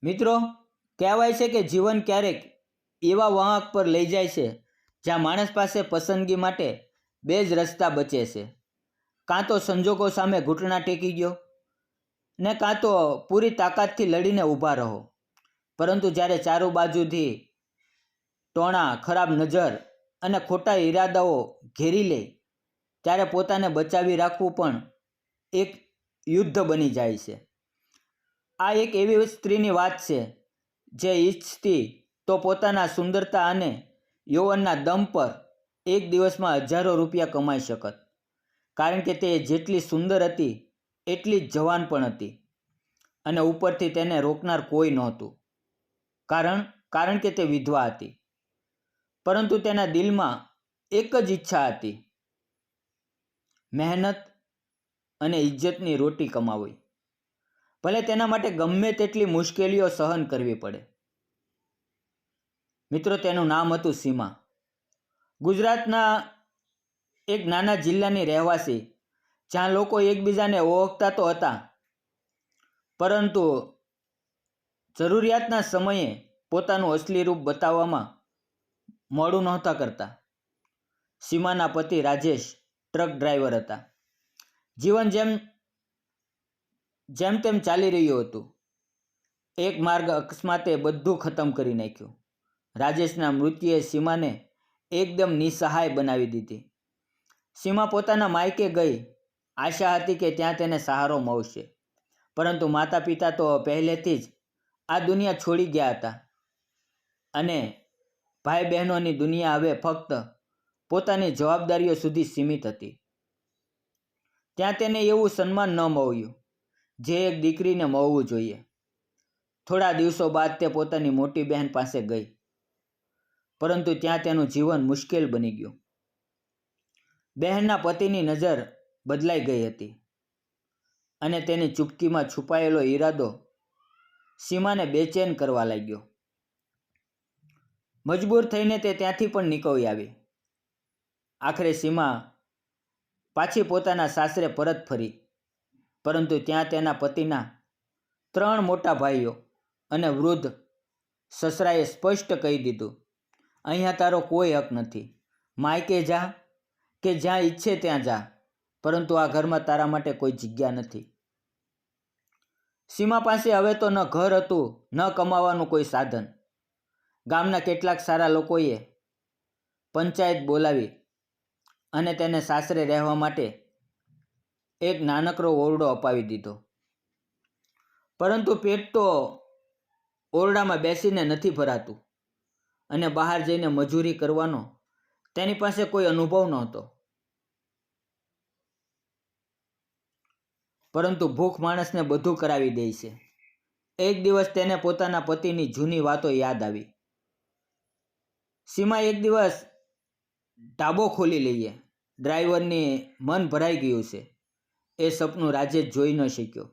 મિત્રો, કહેવાય છે કે જીવન ક્યારેક એવા વાંક પર લઈ જાય છે જ્યાં માણસ પાસે પસંદગી માટે બે જ રસ્તા બચે છે. કાં તો સંજોગો સામે ઘૂંટણા ટેકી ગયો ને કાં તો પૂરી તાકાતથી લડીને ઊભા રહો. પરંતુ જ્યારે ચારો બાજુથી ટોણા, ખરાબ નજર અને ખોટા ઈરાદાઓ ઘેરી લે ત્યારે પોતાને બચાવી રાખવું પણ એક યુદ્ધ બની જાય છે. આ એક એવી સ્ત્રીની વાત છે જે ઈચ્છતી તો પોતાના સુંદરતા અને યૌવનના દમ પર એક દિવસમાં હજારો રૂપિયા કમાઈ શકત. કારણ કે તે જેટલી સુંદર હતી એટલી જ જવાન પણ હતી અને ઉપરથી તેને રોકનાર કોઈ નહોતું. કારણ કે તે વિધવા હતી. પરંતુ તેના દિલમાં એક જ ઈચ્છા હતી, મહેનત અને ઇજ્જતની રોટી કમાવી. ભલે તેના માટે ગમે તેટલી મુશ્કેલીઓ સહન કરવી પડે. મિત્રો, તેનું નામ હતું સીમા. ગુજરાતના એક નાના જિલ્લાની રહેવાસી, જ્યાં લોકો એકબીજાને ઓળખતા તો હતા, પરંતુ જરૂરિયાતના સમયે પોતાનું અસલી રૂપ બતાવવામાં મોડું નહોતા કરતા. સીમાના પતિ રાજેશ ટ્રક ડ્રાઈવર હતા. જીવન જેમ તેમ ચાલી રહ્યું હતું. એક માર્ગ અકસ્માતે બધું ખતમ કરી નાખ્યું. રાજેશના મૃત્યુએ સીમાને એકદમ નિસહાય બનાવી દીધી. સીમા પોતાના માયકે ગઈ. આશા હતી કે ત્યાં તેને સહારો મળશે, પરંતુ માતા પિતા તો પહેલેથી જ આ દુનિયા છોડી ગયા હતા અને ભાઈ બહેનોની દુનિયા હવે ફક્ત પોતાની જવાબદારીઓ સુધી સીમિત હતી. ત્યાં તેને એવું સન્માન ન મળ્યું જે એક દીકરીને મળવું જોઈએ. થોડા દિવસો બાદ તે પોતાની મોટી બહેન પાસે ગઈ, પરંતુ ત્યાં તેનું જીવન મુશ્કેલ બની ગયું. બહેનના પતિની નજર બદલાઈ ગઈ હતી અને તેની ચૂપકીમાં છુપાયેલો ઈરાદો સીમાને બેચેન કરવા લાગ્યો. મજબૂર થઈને તે ત્યાંથી પણ નીકળી આવી. આખરે સીમા પાછી પોતાના સાસરે પરત ફરી, પરંતુ ત્યાં તેના પતિના 3 મોટા ભાઈઓ અને વૃદ્ધ સસરાએ સ્પષ્ટ કહી દીધું, અહીંયા તારો કોઈ હક નથી. માયકે જા કે જ્યાં ઈચ્છે ત્યાં જા, પરંતુ આ ઘરમાં તારા માટે કોઈ જગ્યા નથી. સીમા પાસે હવે તો ન ઘર હતું, ન કમાવાનું કોઈ સાધન. ગામના કેટલાક સારા લોકોએ પંચાયત બોલાવી અને તેને સાસરે રહેવા માટે એક નાનકડો ઓરડો અપાવી દીધો. પરંતુ પેટ તો ઓરડામાં બેસીને નથી ભરાતું અને બહાર જઈને મજૂરી કરવાનો તેની પાસે કોઈ અનુભવ નહોતો. પરંતુ ભૂખ માણસને બધું કરાવી દે છે. એક દિવસ તેને પોતાના પતિની જૂની વાતો યાદ આવી. સીમા એક દિવસ ઢાબો ખોલી લઈએ. ડ્રાઈવરની મન ભરાઈ ગયું છે. એ સપનું રાજેશ જોઈ ન શક્યો,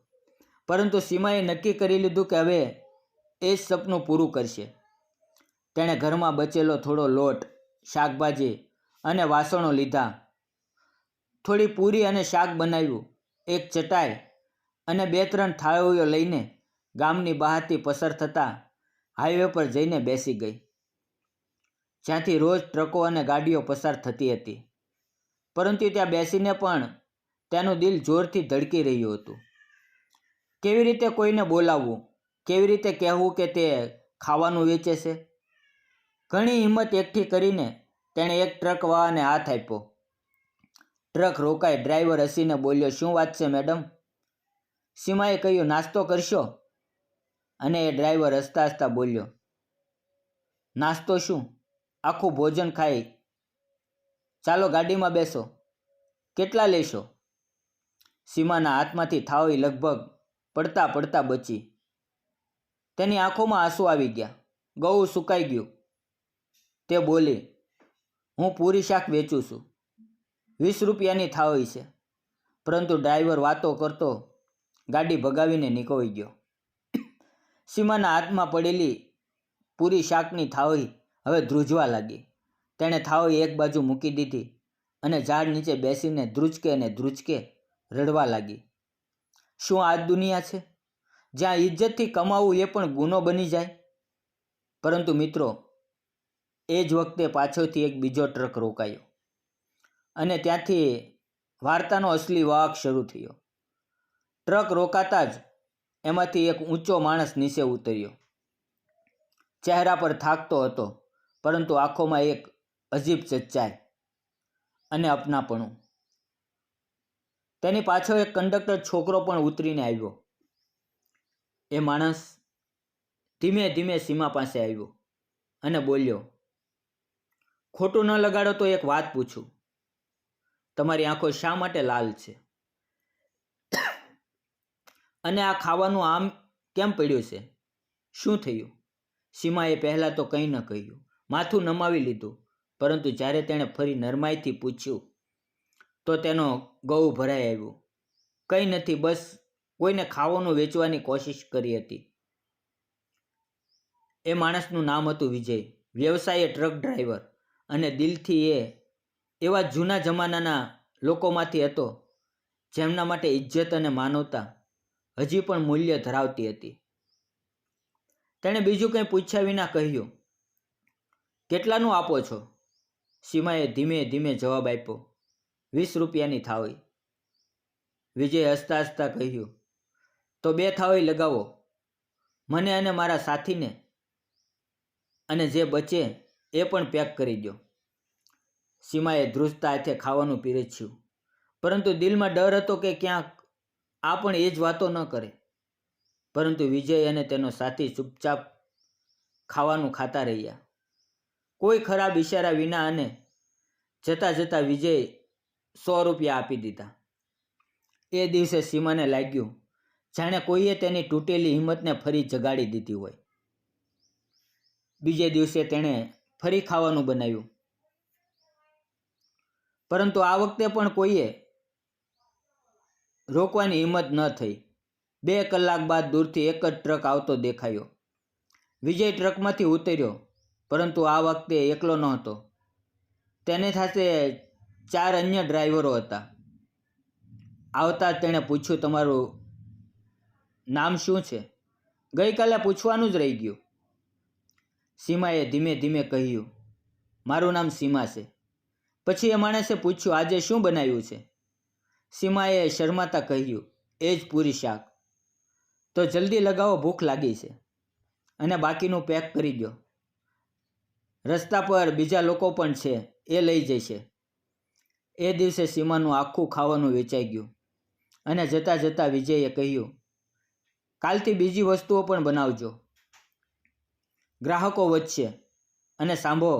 પરંતુ સીમાએ નક્કી કરી લીધું કે હવે એ જ સપનું પૂરું કરશે. તેણે ઘરમાં બચેલો થોડો લોટ, શાકભાજી અને વાસણો લીધા. થોડી પૂરી અને શાક બનાવ્યું. એક ચટાઈ અને 2-3 થાળીઓ લઈને ગામની બહારથી પસાર થતા હાઈવે પર જઈને બેસી ગઈ, જ્યાંથી રોજ ટ્રકો અને ગાડીઓ પસાર થતી હતી. પરંતુ ત્યાં બેસીને પણ તેનું દિલ જોરથી ધડકી રહ્યું હતું. કેવી રીતે કોઈને બોલાવવું, કેવી રીતે કહેવું કે તે ખાવાનું વેચે છે? ઘણી હિંમત એકઠી કરીને તેણે એક ટ્રકવાળાને હાથ આપ્યો. ટ્રક રોકાઈ. ડ્રાઈવર હસીને બોલ્યો, શું વાત છે મેડમ? સીમાએ કહ્યું, નાસ્તો કરશો? અને એ ડ્રાઈવર હસતા હસતા બોલ્યો, નાસ્તો શું, આખું ભોજન ખાઈ. ચાલો ગાડીમાં બેસો. કેટલા લેશો? સીમાના હાથમાંથી થાળી લગભગ પડતા પડતા બચી. તેની આંખોમાં આંસુ આવી ગયા. ગળું સુકાઈ ગયું. તે બોલી, હું પૂરી શાક વેચું છું. 20 રૂપિયાની થાળી છે. પરંતુ ડ્રાઈવર વાતો કરતો ગાડી ભગાવીને નીકળી ગયો. સીમાના હાથમાં પડેલી પૂરી શાકની થાળી હવે ધ્રુજવા લાગી. તેણે થાળી એક બાજુ મૂકી દીધી અને ઝાડ નીચે બેસીને ધ્રુજકે ને ધ્રુજકે રડવા લાગી. શું આ જ દુનિયા છે જ્યાં ઇજ્જતથી કમાવું એ પણ ગુનો બની જાય. પરંતુ મિત્રો, એ જ વખતે પાછળથી એક બીજો ટ્રક રોકાયો અને ત્યાંથી વાર્તાનો અસલી વાંક શરૂ થયો. ટ્રક રોકાતા જ એમાંથી એક ઊંચો માણસ નીચે ઉતર્યો. ચહેરા પર થાકતો હતો, પરંતુ આંખોમાં એક અજીબ સચ્ચાઈ અને અપનાપણું. તેની પાછળ એક કંડક્ટર છોકરો પણ ઉતરીને આવ્યો. એ માણસ ધીમે ધીમે સીમા પાસે આવ્યો અને બોલ્યો, ખોટું ન લગાડો તો એક વાત પૂછું. તમારી આંખો શા માટે લાલ છે? અને આ ખાવાનું આમ કેમ પડ્યું છે? શું થયું? સીમાએ પહેલાં તો કંઈ ન કહ્યું, માથું નમાવી લીધું. પરંતુ જ્યારે તેણે ફરી નરમાઈથી પૂછ્યું તો તેનો ગળું ભરાઈ આવ્યું. કંઈ નથી, બસ કોઈને ખાવાનું વેચવાની કોશિશ કરી હતી. એ માણસનું નામ હતું વિજય. વ્યવસાયે ટ્રક ડ્રાઈવર, અને દિલથી એ એવા જૂના જમાનાના લોકોમાંથી હતો જેમના માટે ઇજ્જત અને માનવતા હજી પણ મૂલ્ય ધરાવતી હતી. તેણે બીજું કંઈ પૂછ્યા વિના કહ્યું, કેટલાનું આપો છો? સીમાએ ધીમે ધીમે જવાબ આપ્યો, 20 રૂપિયાની થાળી. વિજય હસતા હસતા કહ્યું, તો 2 થાળી લગાવો, મને અને મારા સાથીને, અને જે બચે એ પણ પેક કરી દો. સીમાએ ધ્રુજતા હાથે ખાવાનું પીરસ્યું, પરંતુ દિલમાં ડર હતો કે ક્યાંક આ પણ એ જ વાતો ન કરે. પરંતુ વિજય અને તેનો સાથી ચૂપચાપ ખાવાનું ખાતા રહ્યા, કોઈ ખરાબ ઇશારા વિના. અને જતાં જતાં વિજય 100 રૂપિયા આપી દીધા. એ દિવસે સીમાને લાગ્યું જાણે કોઈએ તેની તૂટેલી હિંમતને ફરી જગાડી દીધી હોય. બીજે દિવસે તેણે ફરી ખાવાનું બનાવ્યું, પરંતુ આ વખતે પણ કોઈએ રોકવાની હિંમત ન થઈ. 2 કલાક બાદ દૂરથી એક જ ટ્રક આવતો દેખાયો. વિજય ટ્રકમાંથી ઉતર્યો, પરંતુ આ વખતે એકલો નહોતો. તેની સાથે 4 અન્ય ડ્રાઈવરો હતા. આવતા જ તેણે પૂછ્યું, તમારું નામ શું છે? ગઈકાલે પૂછવાનું જ રહી ગયું. સીમાએ ધીમે ધીમે કહ્યું, મારું નામ સીમા છે. પછી એ માણસે પૂછ્યું, આજે શું બનાવ્યું છે? સીમાએ શરમાતા કહ્યું, એ જ પૂરી શાક. તો જલ્દી લગાવો, ભૂખ લાગી છે, અને બાકીનું પેક કરી દો. રસ્તા પર બીજા લોકો પણ છે, એ લઈ જશે. એ દિવસે સીમાનું આખું ખાવાનું વેચાઈ ગયું. અને જતાં જતાં વિજયે કહ્યું, કાલથી બીજી વસ્તુઓ પણ બનાવજો. ગ્રાહકો વધશે. અને સાંભળો,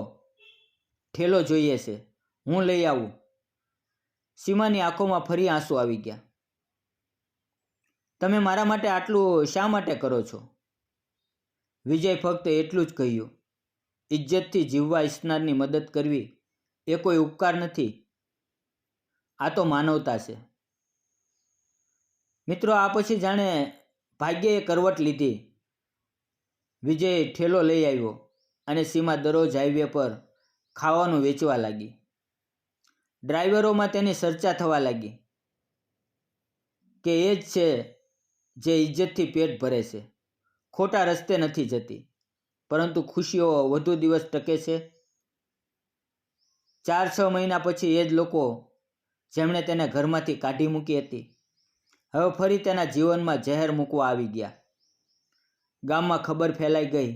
ઠેલો જોઈએ છે, હું લઈ આવું. સીમાની આંખોમાં ફરી આંસુ આવી ગયા. તમે મારા માટે આટલું શા માટે કરો છો? વિજય ફક્ત એટલું જ કહ્યું, ઇજ્જતથી જીવવા ઈચ્છનારની મદદ કરવી એ કોઈ ઉપકાર નથી, આ તો માનવતા છે. મિત્રો, આ પછી જાણે ભાગ્યએ કરવટ લીધી. વિજય ઠેલો લઈ આવ્યો અને સીમા દરરોજ હાઈવે પર ખાવાનું વેચવા લાગી. ડ્રાઈવરોમાં તેની ચર્ચા થવા લાગી કે એ જ છે જે ઇજ્જતથી પેટ ભરે છે, ખોટા રસ્તે નથી જતી, પરંતુ ખુશીઓ વધુ દિવસ ટકે છે. 4-6 મહિના પછી એ જ લોકો જેમણે તેને ઘરમાંથી કાઢી મૂકી હતી, હવે ફરી તેના જીવનમાં ઝેર મૂકવા આવી ગયા. ગામમાં ખબર ફેલાઈ ગઈ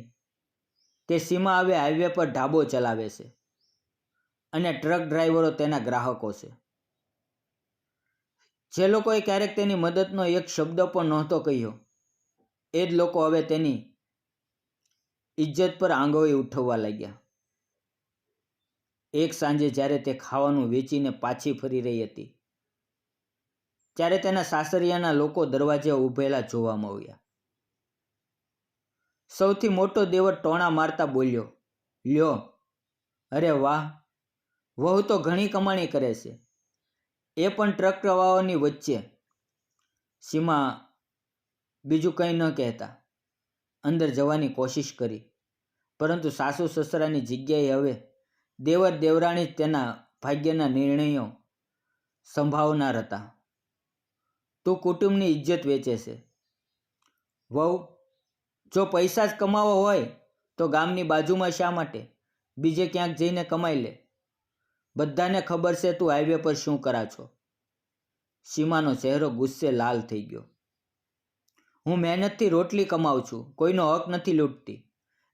કે સીમા હવે હાઈવે પર ઢાબો ચલાવે છે અને ટ્રક ડ્રાઈવરો તેના ગ્રાહકો છે. જે લોકોએ ક્યારેક તેની મદદનો એક શબ્દ પણ નહોતો કહ્યો, એ જ લોકો હવે તેની ઇજ્જત પર આંગળી ઉઠાવવા લાગ્યા. એક સાંજે જ્યારે તે ખાવાનું વેચીને પાછી ફરી રહી હતી, ત્યારે તેના સાસરિયાના લોકો દરવાજે ઊભેલા જોવા મળ્યા. સૌથી મોટો દેવર ટોણા મારતા બોલ્યો, લ્યો, અરે વાહ, વહુ તો ઘણી કમાણી કરે છે, એ પણ ટ્રક પ્રવાહોની વચ્ચે. સીમા બીજું કંઈ ન કહેતા અંદર જવાની કોશિશ કરી, પરંતુ સાસુ સસરાની જગ્યાએ હવે દેવર દેવરાણી જ તેના ભાગ્યના નિર્ણયો સંભાવનાર હતા. તું કુટુંબની ઇજ્જત વેચે છે, વહુ, જો પૈસા જ કમાવો હોય તો ગામની બાજુમાં શા માટે બીજે ક્યાંક જઈને કમાઈ લે. બધાને ખબર છે તું હાઈવે પર શું કરા છો. સીમાનો ચહેરો ગુસ્સે લાલ થઈ ગયો. હું મહેનતથી રોટલી કમાઉં છું, કોઈનો હક નથી લૂંટતી,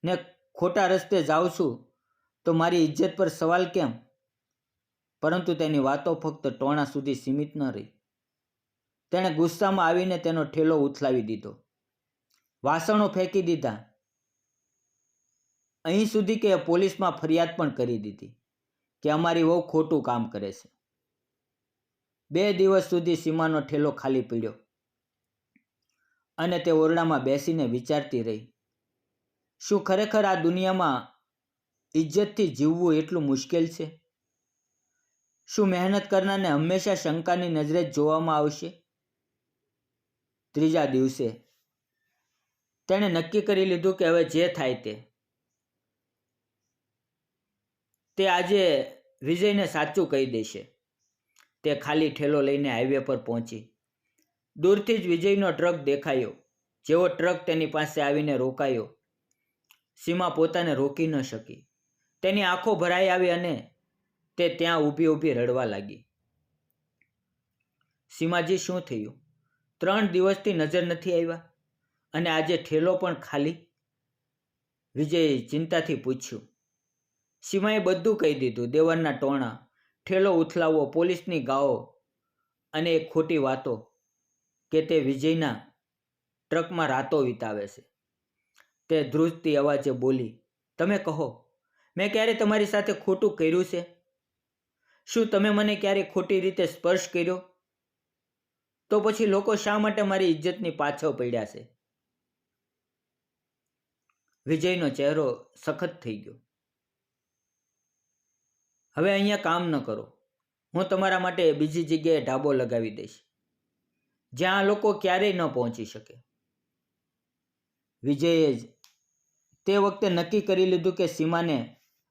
ને ખોટા રસ્તે જાઉં છું તો મારી ઇજ્જત પર સવાલ કેમ? પરંતુ તેની વાતો ફક્ત ટોણા સુધી સીમિત ન રહી. તેણે ગુસ્સામાં આવીને તેનો ઠેલો ઉથલાવી દીધો, વાસણો ફેંકી દીધા, અહીં સુધી કે પોલીસમાં ફરિયાદ પણ કરી દીધી કે અમારી વહુ ખોટું કામ કરે છે. 2 દિવસ સુધી સીમાનો ઠેલો ખાલી પડ્યો અને તે ઓરડામાં બેસીને વિચારતી રહી, શું ખરેખર આ દુનિયામાં ઇજ્જતથી જીવવું એટલું મુશ્કેલ છે? શું મહેનત કરનારને હંમેશા શંકાની નજરે જ જોવામાં આવશે? 3જા દિવસે તેણે નક્કી કરી લીધું કે હવે જે થાય તે આજે વિજયને સાચું કહી દેશે. તે ખાલી ઠેલો લઈને હાઈવે પર પહોંચી. દૂરથી જ વિજયનો ટ્રક દેખાયો. જેવો ટ્રક તેની પાસે આવીને રોકાયો, સીમા પોતાને રોકી ન શકી. તેની આંખો ભરાઈ આવી અને તે ત્યાં ઊભી ઊભી રડવા લાગી. સીમાજી, શું થયું? 3 દિવસથી નજર નથી આવ્યા અને આજે ઠેલો પણ ખાલી? વિજયે ચિંતાથી પૂછ્યું. સીમાએ બધું કહી દીધું, દેવરના ટોણા, ઠેલો ઉથલાવવો, પોલીસની ગાળો અને એક ખોટી વાતો કે તે વિજયના ટ્રકમાં રાતો વિતાવે છે. તે ધ્રુજતી અવાજે બોલી, તમે કહો, મેં ક્યારે તમારી સાથે ખોટું કર્યું છે? શું તમે મને ક્યારે ખોટી રીતે સ્પર્શ કર્યો? તો પછી લોકો શા માટે મારી ઇજ્જતની પાછળ પડ્યા છે? વિજયનો ચહેરો સખત થઈ ગયો. હવે અહીંયા કામ ન કરો. હું તમારા માટે બીજી જગ્યાએ ઢાબો લગાવી દઈશ, જ્યાં લોકો ક્યારેય ન પહોંચી શકે. વિજયે જ તે વખતે નક્કી કરી લીધું કે સીમાને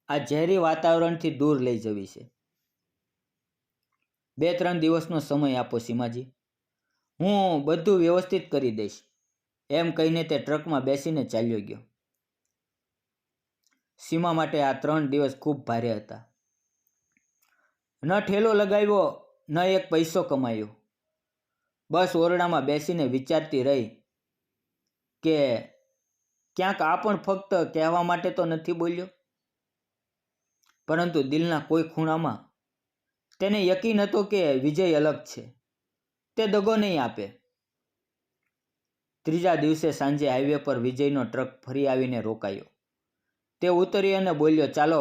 આ ઝેરી વાતાવરણથી દૂર લઈ જવી છે. 2-3 દિવસનો સમય આપો સીમાજી, હું બધું વ્યવસ્થિત કરી દઈશ, એમ કહીને તે ટ્રકમાં બેસીને ચાલ્યો ગયો. સીમા માટે આ 3 દિવસ ખૂબ ભારે હતા. ન ઠેલો લગાવ્યો, ન એક પૈસો કમાયો. બસ ઓરડામાં બેસીને વિચારતી રહી કે ક્યાંક આ પણ ફક્ત કહેવા માટે તો નથી બોલ્યો. પરંતુ દિલના કોઈ ખૂણામાં તેને યકીન હતો કે વિજય અલગ છે, તે દગો નહીં આપે. 3જા દિવસે સાંજે હાઈવે પર વિજયનો ટ્રક ફરી આવીને રોકાયો. તે ઉતર્યો અને બોલ્યો, ચાલો,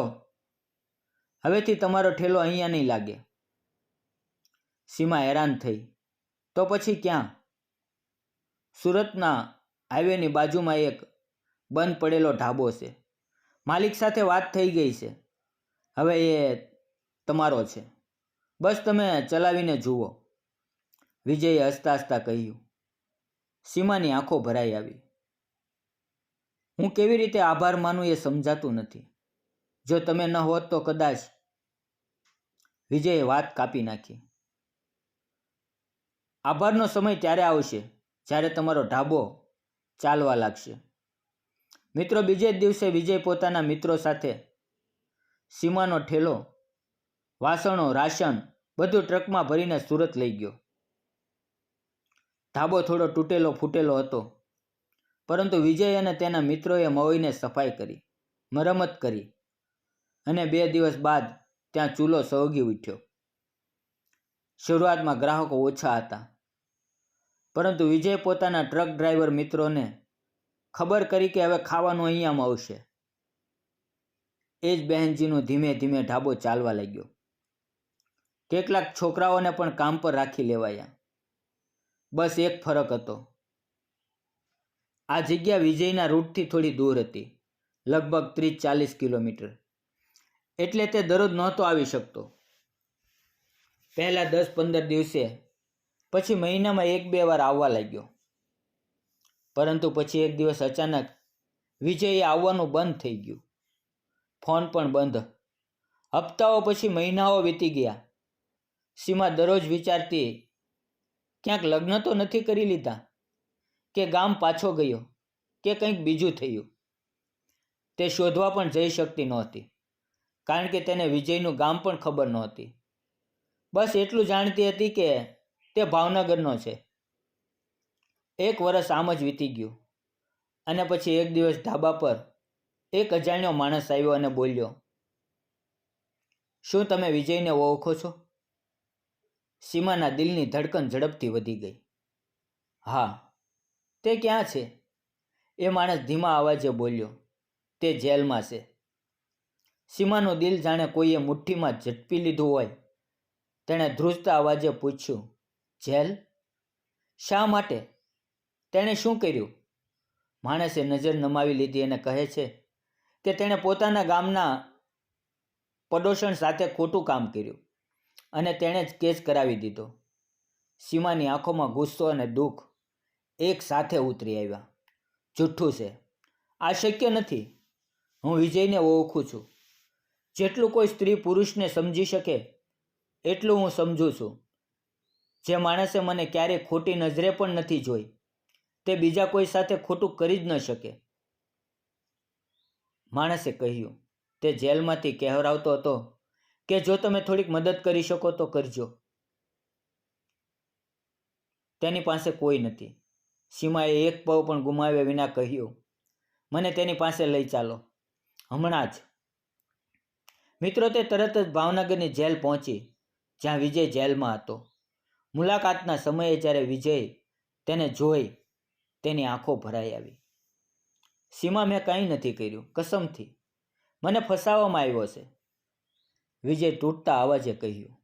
હવેથી તમારો ઠેલો અહીંયા નહીં લાગે. સીમા હેરાન થઈ, તો પછી ક્યાં? સુરતના હાઈવેની બાજુમાં એક બંધ પડેલો ઢાબો છે. માલિક સાથે વાત થઈ ગઈ છે, હવે એ તમારો છે, બસ તમે ચલાવીને જુઓ, વિજયે હસતા હસતા કહ્યું. સીમાની આંખો ભરાઈ આવી. હું કેવી રીતે આભાર માનું એ સમજાતું નથી. જો તમે ન હોત તો કદાચ. વિજયે વાત કાપી નાખી. આભારનો સમય ત્યારે આવશે જ્યારે તમારો ઢાબો ચાલવા લાગશે. મિત્રો, બીજે જ દિવસે વિજય પોતાના મિત્રો સાથે સીમાનો ઠેલો, વાસણો, રાશન બધું ટ્રકમાં ભરીને સુરત લઈ ગયો. ઢાબો થોડો તૂટેલો ફૂટેલો હતો, પરંતુ વિજય અને તેના મિત્રોએ મોઈને સફાઈ કરી, મરમ્મત કરી અને 2 દિવસ બાદ ત્યાં ચૂલો સળગી ઉઠ્યો. શરૂઆતમાં ગ્રાહકો ઓછા હતા, પરંતુ વિજય પોતાના ટ્રક ડ્રાઈવર મિત્રોને ખબર કરી કે હવે ખાવાનું અહીંયા મળશે. એ જ બહેનજીનો ધીમે ધીમે ઢાબો ચાલવા લાગ્યો. કેટલાક છોકરાઓને પણ કામ પર રાખી લેવાયા. બસ એક ફરક હતો, આ જગ્યા વિજયના રૂટથી થોડી દૂર હતી, લગભગ 30-40 કિલોમીટર. એટલે તે દરરોજ નહોતો આવી શકતો. પહેલા 10-15 દિવસે, પછી મહિનામાં 1-2 વાર આવવા લાગ્યો. પરંતુ પછી એક દિવસ અચાનક વિજયે આવવાનું બંધ થઈ ગયું. ફોન પણ બંધ. હપ્તાઓ પછી મહિનાઓ વીતી ગયા. સીમા દરરોજ વિચારતી, ક્યાંક લગ્ન તો નથી કરી લીધા? કે ગામ પાછો ગયો કે કંઈક બીજું થયું. તે શોધવા પણ જઈ શકતી નહોતી, કારણ કે તેને વિજયનું ગામ પણ ખબર નહોતી. બસ એટલું જાણતી હતી કે તે ભાવનગરનો છે. 1 વર્ષ આમ જ વીતી ગયું અને પછી એક દિવસ ધાબા પર એક અજાણ્યો માણસ આવ્યો અને બોલ્યો, શું તમે વિજયને ઓળખો છો? સીમાના દિલની ધડકન ઝડપથી વધી ગઈ. હા. તે ક્યાં છે? એ માણસ ધીમા અવાજે બોલ્યો, તે જેલમાં છે. સીમાનું દિલ જાણે કોઈએ મુઠ્ઠીમાં ઝડપી લીધું હોય. તેણે ધ્રુજતા અવાજે પૂછ્યું, જેલ? શા માટે? તેણે શું કર્યું? માણસે નજર નમાવી લીધી અને કહે છે કે તેણે પોતાના ગામના પડોશણ સાથે ખોટું કામ કર્યું અને તેણે જ કેસ કરાવી દીધો. સીમાની આંખોમાં ગુસ્સો અને દુઃખ એક સાથે ઉતરી આવ્યા. જુઠ્ઠું છે. આ શક્ય નથી. હું વિજયને ઓળખું છું. જેટલું કોઈ સ્ત્રી પુરુષને સમજી શકે એટલું હું સમજું છું. જે માણસે મને ક્યારેય ખોટી નજરે પણ નથી જોઈ, તે બીજા કોઈ સાથે ખોટું કરી જ ન શકે. માણસે કહ્યું. તે જેલમાંથી કહેવરાવતો હતો કે જો તમે થોડીક મદદ કરી શકો તો કરજો. તેની પાસે કોઈ નથી. સીમાએ એક પળ પણ ગુમાવ્યા વિના કહ્યું, મને તેની પાસે લઈ ચાલો, હમણાં જ. મિત્રો, તે તરત જ ભાવનગરની જેલ પહોંચી, જ્યાં વિજય જેલમાં હતો. મુલાકાતના સમયે જ્યારે વિજય તેને જોઈ, તેની આંખો ભરાઈ આવી. સીમા, મેં કંઈ નથી કર્યું, કસમથી. મને ફસાવવામાં આવ્યો છે, વિજય તૂટતા અવાજે કહ્યું.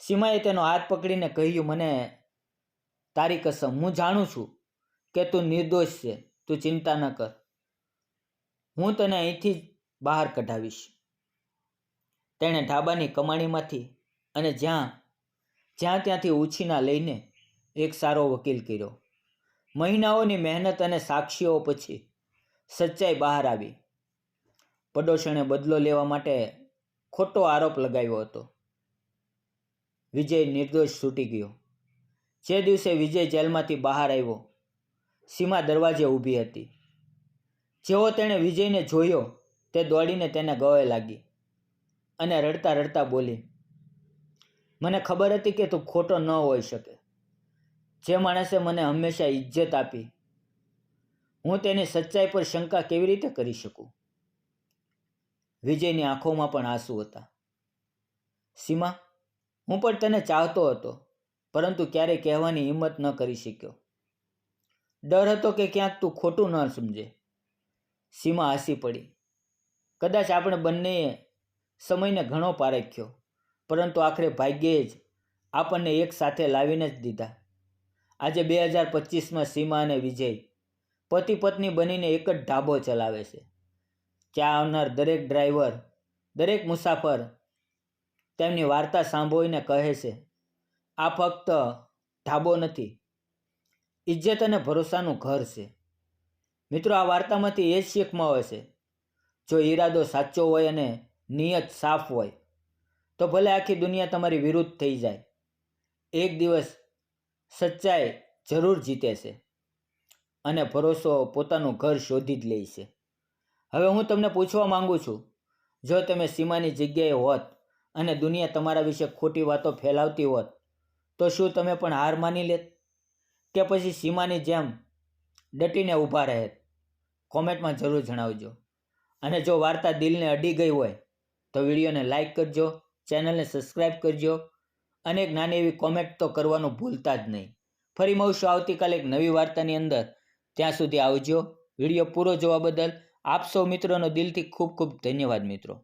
સીમાએ તેનો હાથ પકડીને કહ્યું, મને તારી કસમ, હું જાણું છું કે તું નિર્દોષ છે. તું ચિંતા ન કર. હું તને અહીંથી જ બહાર કઢાવીશ. તેણે ઢાબાની કમાણીમાંથી અને જ્યાં ત્યાંથી ઉછીના લઈને એક સારો વકીલ કર્યો. મહિનાઓની મહેનત અને સાક્ષીઓ પછી સચ્ચાઈ બહાર આવી. પડોશણે બદલો લેવા માટે ખોટો આરોપ લગાવ્યો હતો. વિજય નિર્દોષ છૂટી ગયો. જે દિવસે વિજય જેલમાંથી બહાર આવ્યો, સીમા દરવાજે ઊભી હતી. જેવો તેણે વિજયને જોયો, તે દોડીને તેને ગળે લાગી અને રડતા રડતા બોલી, મને ખબર હતી કે તું ખોટો ન હોઈ શકે. જે માણસે મને હંમેશા ઇજ્જત આપી, હું તેની સચ્ચાઈ પર શંકા કેવી રીતે કરી શકું? વિજયની આંખોમાં પણ આંસુ હતા. સીમા, હું પણ તને ચાહતો હતો, પરંતુ ક્યારેય કહેવાની હિંમત ન કરી શક્યો. ડર હતો કે ક્યાંક તું ખોટું ન સમજે. સીમા હસી પડી. કદાચ આપણે બંનેએ સમયને ઘણો પારખ્યો, પરંતુ આખરે ભાગ્યે જ આપણને એક સાથે લાવીને જ દીધા. આજે 2025માં સીમા અને વિજય પતિ પત્ની બનીને એક જ ઢાબો ચલાવે છે. ત્યાં આવનાર દરેક ડ્રાઈવર, દરેક મુસાફર તેમની વાર્તા સાંભળીને કહે છે, આ ફક્ત ઢાબો નથી, ઇજ્જત અને ભરોસાનું ઘર છે. મિત્રો, આ વાર્તામાંથી એ જ શીખ મળે છે, જો ઈરાદો સાચો હોય અને નિયત સાફ હોય, તો ભલે આખી દુનિયા તમારી વિરુદ્ધ થઈ જાય, એક દિવસ સચ્ચાઈ જરૂર જીતે છે અને ભરોસો પોતાનું ઘર શોધી જ લે છે. હવે હું તમને પૂછવા માંગુ છું, જો તમે સીમાની જગ્યાએ હોત અને દુનિયા તમારા વિશે ખોટી વાતો ફેલાવતી હોત, તો શું તમે પણ હાર માની લેત કે પછી સીમાની જેમ ડટીને ઊભા રહેત? કોમેન્ટમાં જરૂર જણાવજો. અને જો વાર્તા દિલને અડી ગઈ હોય તો વિડીયોને લાઈક કરજો, ચેનલને સબસ્ક્રાઈબ કરજો અને એક નાની એવી કોમેન્ટ તો કરવાનું ભૂલતા જ નહીં. ફરી મળશું આવતીકાલે એક નવી વાર્તાની અંદર. ત્યાં સુધી આવજો. વિડીયો પૂરો જોવા બદલ આપ સૌ મિત્રોનો દિલથી ખૂબ ખૂબ ધન્યવાદ મિત્રો.